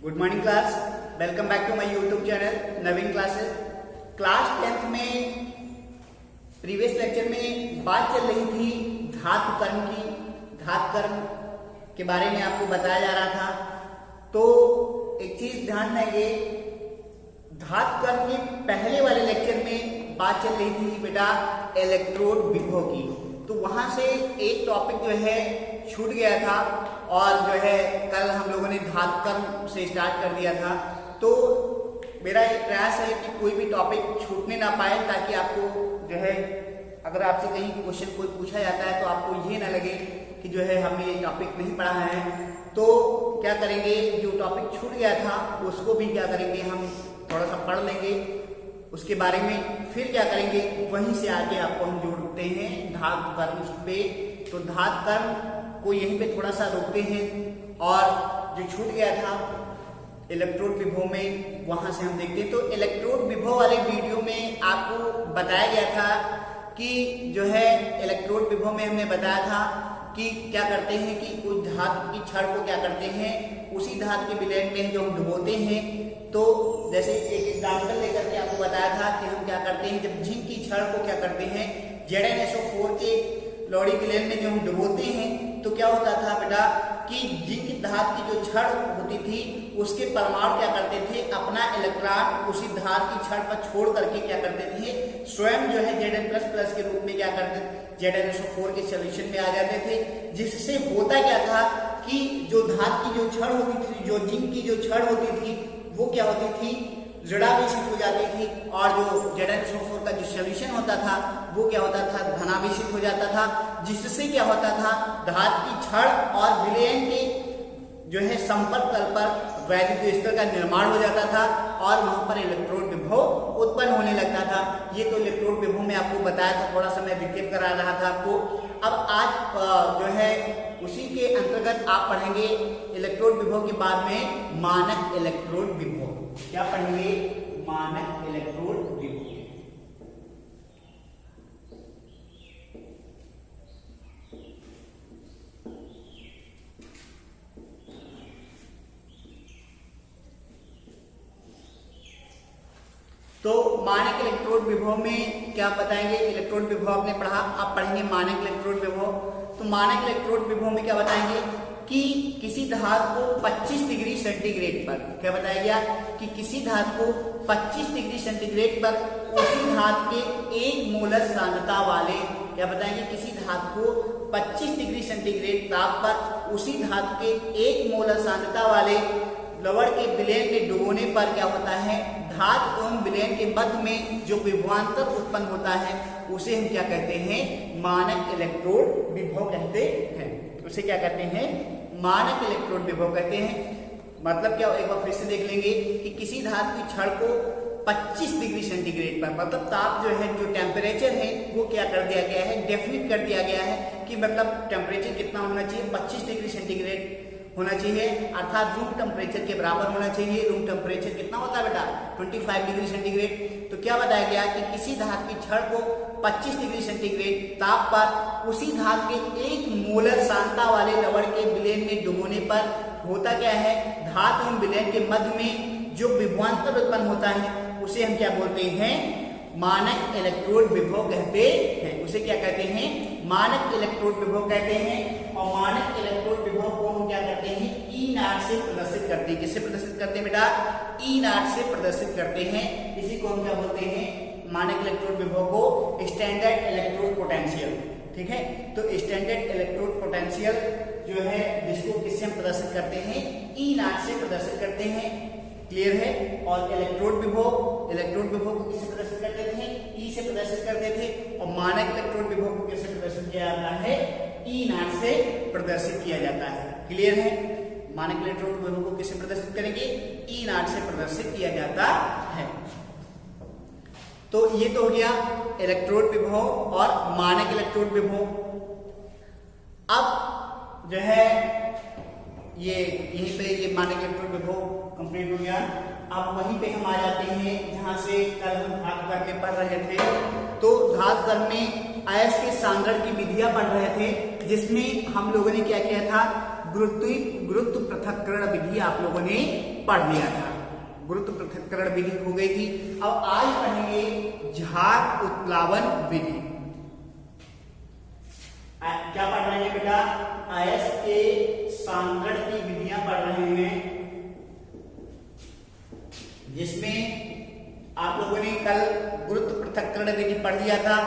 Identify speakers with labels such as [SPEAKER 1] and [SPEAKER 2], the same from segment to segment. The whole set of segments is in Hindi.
[SPEAKER 1] Good morning class, welcome back to my YouTube channel Naveen classes. Class 10th में प्रीवियस लेक्चर में बात चल रही थी धातु कर्म की। धातु कर्म के बारे में आपको बताया जा रहा था। तो एक चीज ध्यान देंगे, धातु कर्म के पहले वाले लेक्चर में बात चल रही थी बेटा इलेक्ट्रोड विभव की। तो वहां से एक टॉपिक जो है छूट गया था और जो है कल हम लोगों ने धातु कर्म से स्टार्ट कर दिया था। तो मेरा एक प्रयास है कि कोई भी टॉपिक छूटने ना पाए, ताकि आपको जो है अगर आपसे कहीं क्वेश्चन कोई पूछा जाता है तो आपको ये ना लगे कि जो है हमने ये टॉपिक नहीं पढ़ा है। तो क्या करेंगे, जो टॉपिक छूट गया था उसको भी क्या करेंगे, हम थोड़ा सा पढ़ लेंगे उसके बारे में, फिर क्या करेंगे वहीं से आगे आपको हम जोड़ते हैं धातु कर्म पे। तो धातु कर्म को यहीं पे थोड़ा सा रोकते हैं और जो छूट गया था इलेक्ट्रोड विभव में वहां से हम देखते हैं। तो इलेक्ट्रोड विभव वाले वीडियो में आपको बताया गया था कि जो है इलेक्ट्रोड विभव में हमने बताया था कि क्या करते हैं कि उस धातु की छड़ को क्या करते हैं, उसी धातु के विलयन में जो हम डुबोते हैं। तो जैसे एक एग्जाम्पल लेकर के आपको बताया था कि हम क्या करते हैं, जब जिंक की छड़ को क्या करते हैं ZnSO4 के लौड़ी विलयन में जो हम डुबोते हैं, तो क्या होता था बेटा कि जिंक धातु की जो छड़ होती थी उसके परमाणु क्या करते थे, अपना इलेक्ट्रॉन उसी धातु की छड़ पर छोड़ करके क्या करते थे, स्वयं जो है Zn++ के रूप में क्या करते ZnSO4 के सॉल्यूशन में आ जाते थे। जिससे होता क्या था कि जो धातु की जो छड़ होती थी, जो जिंक की जो छड़ होती थी, वो क्या होती थी, ऋणावेशित हो जाती थी, और जो ZnSO4 का जो सॉल्यूशन होता था वो क्या होता था, धनावेशित हो जाता था। जिससे क्या होता था, धातु की छड़ और विलयन के जो है संपर्क तल पर वैद्युत स्तर का निर्माण हो जाता था और वहां पर इलेक्ट्रोड विभव उत्पन्न होने लगता था। ये तो इलेक्ट्रोड विभव में आपको बताया था, थोड़ा सा मैं विज्ञापन करा रहा था आपको। अब आज जो है उसी के अंतर्गत आप पढ़ेंगे इलेक्ट्रोड विभव के बाद में मानक इलेक्ट्रोड विभव। क्या पढ़ेंगे, मानक इलेक्ट्रोड विभव। तो मानक इलेक्ट्रोड विभव में क्या बताएंगे, इलेक्ट्रोड विभव आपने पढ़ा, आप पढ़ेंगे मानक इलेक्ट्रोड विभव। तो मानक इलेक्ट्रोड विभव में क्या बताएंगे कि किसी धातु को 25 डिग्री सेंटीग्रेड पर, क्या बताया गया कि किसी धातु को 25 डिग्री सेंटीग्रेड पर उसी धातु के 1 मोलर सांद्रता वाले, क्या बताएंगे, किसी धातु को 25 डिग्री सेंटीग्रेड ताप पर उसी धातु के 1 मोलर सांद्रता वाले लवण के विलयन में डुबोने पर क्या होता है, धातु एवं विलयन के मध्य में जो विभवांतर उत्पन्न होता है उसे हम क्या कहते हैं, मानक इलेक्ट्रोड विभव कहते हैं। उसे क्या कहते हैं, मानक इलेक्ट्रोड विभव कहते हैं। मतलब क्या, एक बार फिर से देख लेंगे कि किसी धातु की छड़ को 25 डिग्री सेंटीग्रेड पर, मतलब ताप जो है, जो टेम्परेचर है वो क्या कर दिया गया है, डेफिनिट कर दिया गया है कि मतलब टेम्परेचर कितना होना चाहिए, 25 डिग्री सेंटीग्रेड होना चाहिए, अर्थात रूम टेम्परेचर के बराबर होना चाहिए। रूम टेम्परेचर कितना होता है बेटा, 25 डिग्री सेंटीग्रेड। तो क्या बताया गया कि किसी धातु की छड़ को 25 डिग्री सेंटीग्रेड ताप पर उसी धातु के 1 मोलर सांद्रता वाले लवण के विलयन में डुबोने पर होता क्या है, धातु एवं विलयन के मध्य में जो विभवांतर उत्पन्न होता है उसे हम क्या बोलते हैं, मानक इलेक्ट्रोड विभव कहते हैं। उसे क्या कहते हैं, मानक इलेक्ट्रोड विभव कहते हैं। और मानक इलेक्ट्रोड विभव को हम क्या करते हैं, E0 से प्रदर्शित करते हैं। किससे प्रदर्शित करते हैं बेटा, E0 से प्रदर्शित करते हैं। इसी को हम क्या बोलते हैं, मानक इलेक्ट्रोड विभव को स्टैंडर्ड इलेक्ट्रोड पोटेंशियल। ठीक है, तो स्टैंडर्ड इलेक्ट्रोड पोटेंशियल जो है जिसको किससे हम प्रदर्शित करते हैं, E0 से प्रदर्शित करते हैं। क्लियर है। और इलेक्ट्रोड विभव को किससे प्रदर्शित करते थे, E से प्रदर्शित करते थे। और मानक इलेक्ट्रोड विभव को किससे प्रदर्शित किया जाता है, E0 से प्रदर्शित किया जाता है। क्लियर है। मानक इलेक्ट्रोड विभव को किससे प्रदर्शित करेंगे, E0 से प्रदर्शित किया जाता है। तो ये तो हो गया इलेक्ट्रोड विभव और मानक इलेक्ट्रोड विभव। अब जो है ये यहीं पे ये मानक इलेक्ट्रोड विभव कंप्लीट हो गया। अब वहीं पे हम आ जाते हैं जहां से कल हम धातु कर्म में पढ़ रहे थे। तो धातु कर्म में अयस्क के सांद्रण की विधियां पढ़ रहे थे, जिसमें हम लोगों ने क्या किया था, गुरुत्व पृथक्करण विधि आप लोगों ने पढ़ लिया था, गुरुत्व पृथक्करण विधि हो गई थी। अब आज पढ़ेंगे झाग उत्प्लावन विधि। क्या पढ़ रहे हैं बेटा? अयस्क के सांद्रण की विधियां पढ़ रहे हैं, जिसमें आप लोगों ने कल गुरुत्व पृथक्करण विधि पढ़ लिया था।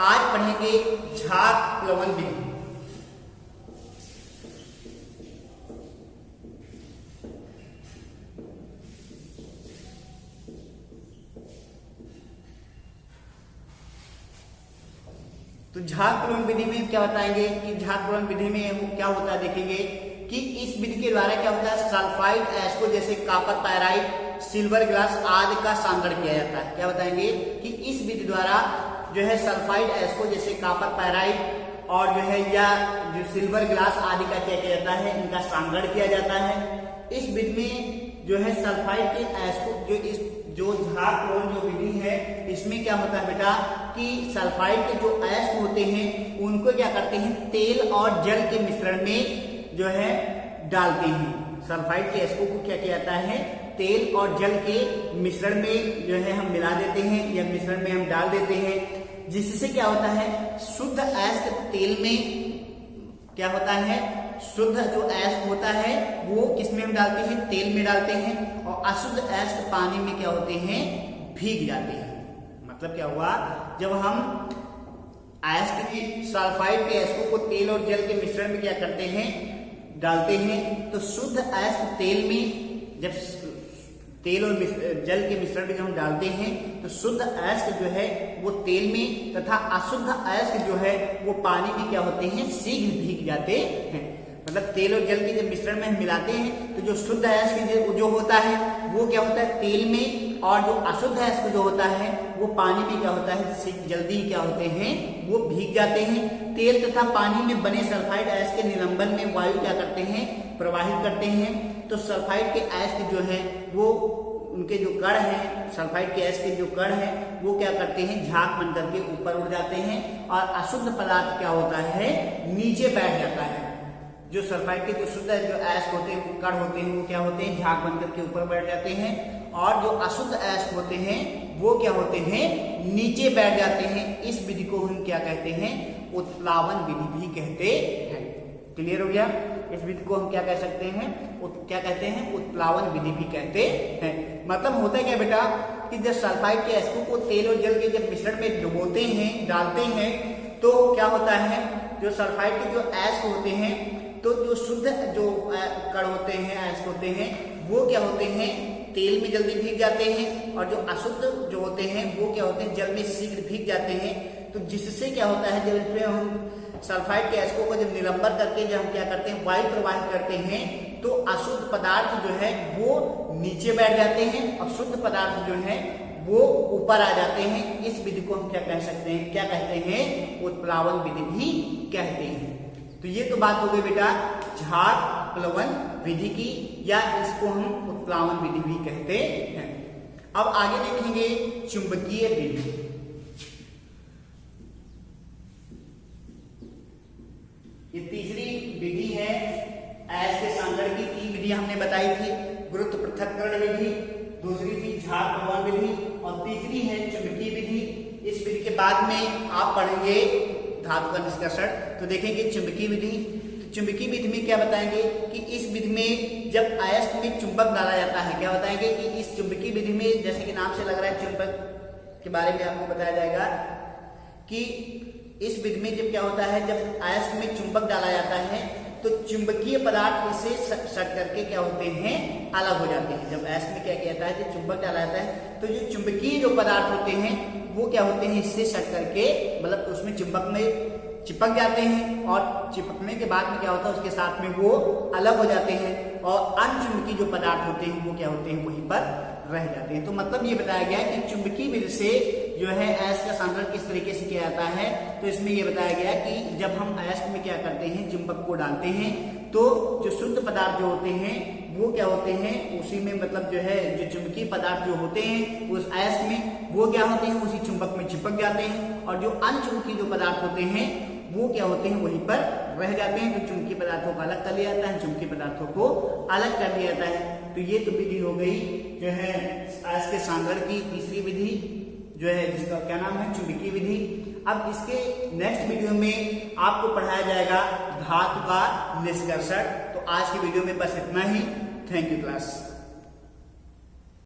[SPEAKER 1] आज पढ़ेंगे झाग प्लवन विधि। तो झाग प्लवन विधि में क्या बताएंगे कि झाग प्लवन विधि में क्या होता है, देखेंगे कि इस विधि के द्वारा क्या होता है, सल्फाइड एस्को जैसे कॉपर पायराइड, सिल्वर ग्लास आदि का सांद्रण किया जाता है। क्या बताएंगे कि इस विधि द्वारा जो है सल्फाइड एस्को जैसे कॉपर पायराइड और जो है या जो सिल्वर ग्लास आदि का क्या किया जाता है, इनका सांद्रण किया जाता है। इस विधि में जो है सल्फाइड के एस्को जो झाग प्लवन जो विधि है, इसमें क्या होता है बेटा कि सल्फाइड के जो एस्क होते हैं उनको क्या करते हैं, तेल और जल के मिश्रण में जो है डालते हैं। सल्फाइड के एस्को को क्या किया जाता है, तेल और जल के मिश्रण में जो है हम मिला देते हैं या मिश्रण में हम डाल देते हैं, जिससे क्या होता है, शुद्ध एस्क तेल में क्या होता है, शुद्ध जो एस्क होता है वो किसमें हम डालते हैं, तेल में डालते हैं, और अशुद्ध एस्क पानी में क्या होते हैं, भीग जाते हैं। मतलब क्या हुआ, जब हम एस्क की सल्फाइड के एस्को को तेल और जल के मिश्रण में क्या करते हैं, डालते हैं, तो शुद्ध एस्क तेल में, जब तेल और जल के मिश्रण में जब हम डालते हैं तो शुद्ध एस्क जो है वो तेल में तथा अशुद्ध एस्क जो है वो पानी में क्या होते हैं, शीघ्र भीग जाते हैं। मतलब तेल और जल के जब मिश्रण में हम मिलाते हैं तो जो शुद्ध एस्क जो होता है वो क्या होता है, तेल में, और जो अशुद्ध एस्क जो होता है वो पानी में क्या होता है, जल्दी क्या होते हैं, वो भीग जाते हैं। तेल तथा पानी में बने सल्फाइड एस्क के निलंबन में वायु क्या करते हैं, प्रवाहित करते हैं। तो सल्फाइड के एस्क जो है वो उनके जो कण हैं, सल्फाइड के एस्क के जो कण हैं वो क्या करते हैं, झाग बन करके ऊपर उड़ जाते हैं, और अशुद्ध पदार्थ क्या होता है, नीचे बैठ जाता है। जो सल्फाइड के जो शुद्ध जो एस्क होते हैं, कण होते हैं, वो क्या होते हैं, झाग बन करके ऊपर बैठ जाते हैं, और जो अशुद्ध एस्क होते हैं वो क्या होते हैं, नीचे बैठ जाते हैं। इस विधि को हम क्या कहते हैं, उत्प्लावन विधि भी कहते हैं। क्लियर हो गया? इस विधि को हम क्या कह सकते हैं, क्या कहते हैं, उत्प्लावन विधि भी कहते हैं। मतलब होता है क्या बेटा कि जब सल्फाइड के एस्को को तेल और जल के जब मिश्रण में डुबोते हैं, डालते हैं, तो क्या होता है, जो सल्फाइड के जो एस्क होते हैं, तो जो शुद्ध जो कण होते हैं, एस्क होते हैं, वो क्या होते हैं, तेल में जल्दी भीग जाते हैं, और जो अशुद्ध जो होते हैं वो क्या होते हैं, जल में शीघ्र भीग जाते हैं। तो जिससे क्या होता है, जब इसमें हम सल्फाइड के एस्को को जब निलंबन करके जब हम क्या करते हैं, वायु प्रवाहित करते हैं, तो अशुद्ध पदार्थ जो है वो नीचे बैठ जाते हैं और शुद्ध पदार्थ जो है वो ऊपर आ जाते हैं। इस विधि को हम क्या कह सकते हैं, क्या कहते हैं, उत्प्लावन विधि भी कहते हैं। तो ये तो बात हो गई बेटा झाग प्लवन विधि की, या इसको हम उत्प्लावन विधि भी कहते हैं। अब आगे देखेंगे चुंबकीय विधि। ये तीसरी विधि है, एस्क के सांद्रण की 3 विधियां हमने बताई थी, गुरुत्व पृथक्करण विधि, दूसरी थी झाग प्लवन विधि, और तीसरी है चुंबकीय विधि। इस विधि के बाद में आप पढ़ेंगे धातु का निष्कर्षण। तो देखेंगे चुंबकीय विधि। तो चुंबकीय विधि में क्या बताएंगे कि इस विधि में जब अयस्क में चुंबक डाला जाता है, क्या बताएंगे कि इस चुंबकीय विधि में, जैसे कि नाम से लग रहा है, चुंबक के बारे में आपको बताया जाएगा कि इस विधि में जब क्या होता है, जब अयस्क में चुंबक डाला जाता है तो चुंबकीय पदार्थ इससे सट करके क्या होते हैं, अलग हो जाते हैं। जब अयस्क में क्या किया जाता है, जब चुंबक डाला जाता है तो जो चुंबकीय जो पदार्थ होते हैं वो क्या होते हैं, इससे सट करके, मतलब उसमें चुंबक में चिपक जाते हैं, और चिपकने के बाद में क्या होता है, उसके साथ में वो अलग हो जाते हैं, और अनचुंबकीय जो पदार्थ होते हैं वो क्या होते हैं, वहीं पर रह जाते हैं। तो मतलब ये बताया गया है कि चुंबकीय विधि से जो है अयस्क का सांद्रण किस तरीके से किया जाता है। तो इसमें ये बताया गया कि जब हम अयस्क में क्या करते हैं, चुंबक को डालते हैं, तो जो शुद्ध पदार्थ जो होते हैं वो क्या होते हैं, उसी में मतलब जो है जो चुंबकीय पदार्थ जो होते हैं उस अयस्क में वो क्या होते हैं, उसी चुंबक में चिपक जाते हैं, और जो अनचुंबकीय जो पदार्थ होते हैं वो क्या होते हैं, वहीं पर रह जाते हैं तो चुंबकीय पदार्थों को अलग कर लिया जाता है, चुंबकीय पदार्थों को अलग कर दिया जाता है। तो ये तो विधि हो गई जो है आज के सांगड़ की तीसरी विधि जो है जिसका क्या नाम है, चुंबकीय विधि। अब इसके नेक्स्ट वीडियो में आपको पढ़ाया जाएगा धातु का निष्कर्षण। तो आज की वीडियो में बस इतना ही। Thank you class.